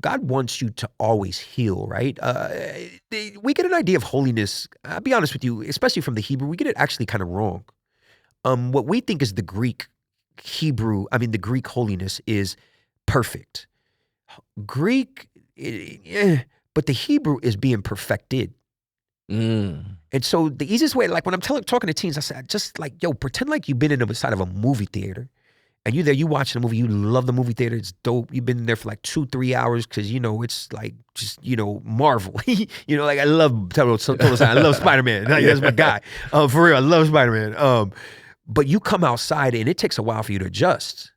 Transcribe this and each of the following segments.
God wants you to always heal, right? We get an idea of holiness, I'll be honest with you, especially from the Hebrew, we get it actually kind of wrong. What we think is the Greek holiness is perfect. Greek, but the Hebrew is being perfected. And so the easiest way, like when I'm talking to teens, I said, just like, pretend like you've been in the side of a movie theater. And you watching the movie, you love the movie theater, it's dope. You've been there for like 2-3 hours because, it's like just, Marvel. Like I love I love Spider-Man. That's my guy. For real, I love Spider-Man. But you come outside and it takes a while for you to adjust.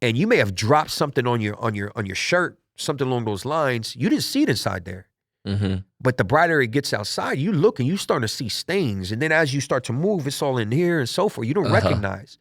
And you may have dropped something on your shirt, something along those lines. You didn't see it inside there. Mm-hmm. But the brighter it gets outside, you look and you start to see stains. And then as you start to move, it's all in here and so forth. You don't recognize.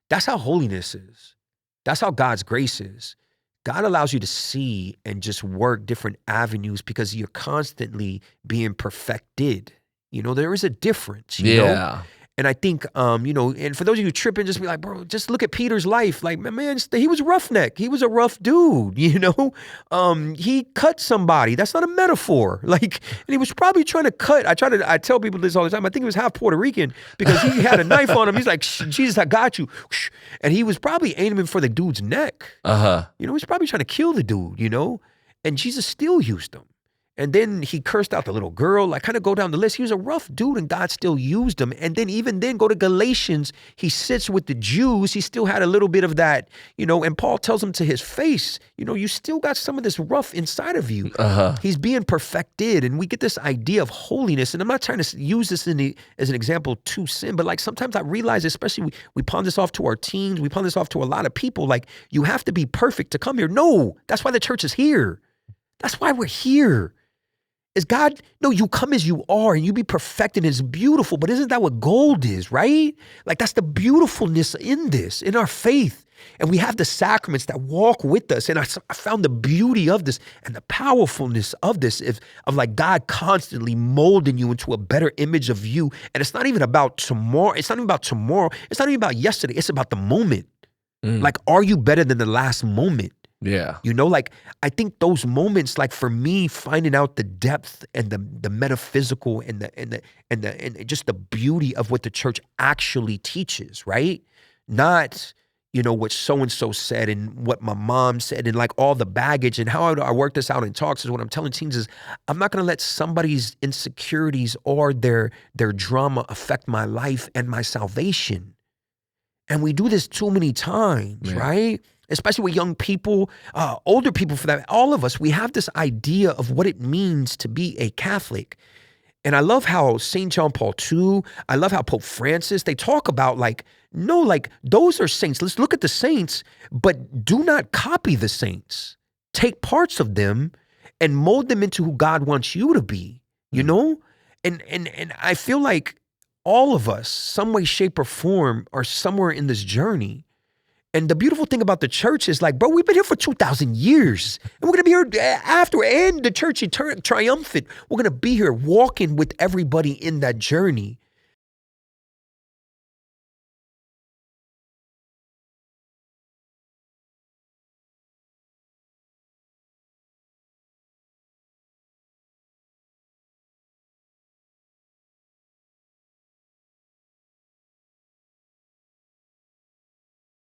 That's how holiness is. That's how God's grace is. God allows you to see and just work different avenues because you're constantly being perfected. There is a difference. You know? And I think, and for those of you tripping, just be like, bro, just look at Peter's life. Like, man, he was a roughneck. He was a rough dude, He cut somebody. That's not a metaphor. Like, and he was probably trying to cut. I tell people this all the time. I think he was half Puerto Rican because he had a knife on him. He's like, Jesus, I got you. And he was probably aiming for the dude's neck. He was probably trying to kill the dude, and Jesus still used him. And then he cursed out the little girl, like kind of go down the list. He was a rough dude and God still used him. And then even then go to Galatians, he sits with the Jews. He still had a little bit of that, and Paul tells him to his face, you still got some of this rough inside of you. He's being perfected. And we get this idea of holiness. And I'm not trying to use this as an example to sin, but like sometimes I realize, especially we pawn this off to our teens, we pawn this off to a lot of people, like you have to be perfect to come here. No, that's why the church is here. That's why we're here. Is God, no, you come as you are and you be perfected and it's beautiful, but isn't that what gold is, right? Like that's the beautifulness in this, in our faith. And we have the sacraments that walk with us. And I found the beauty of this and the powerfulness of this, of like God constantly molding you into a better image of you. And it's not even about tomorrow. It's not even about tomorrow. It's not even about yesterday. It's about the moment. Like, are you better than the last moment? Yeah. Like I think those moments, like for me, finding out the depth and the metaphysical and just the beauty of what the church actually teaches, right? Not, what so-and-so said and what my mom said and like all the baggage and how I work this out in talks is what I'm telling teens is I'm not going to let somebody's insecurities or their drama affect my life and my salvation. And we do this too many times, right? Especially with young people, older people for that, all of us, we have this idea of what it means to be a Catholic. And I love how St. John Paul II, I love how Pope Francis, they talk about like, no, like those are saints. Let's look at the saints, but do not copy the saints. Take parts of them and mold them into who God wants you to be, And I feel like all of us, some way, shape, or form, are somewhere in this journey. And the beautiful thing about the church is like, bro, we've been here for 2,000 years. And we're going to be here after. And the church triumphant. We're going to be here walking with everybody in that journey.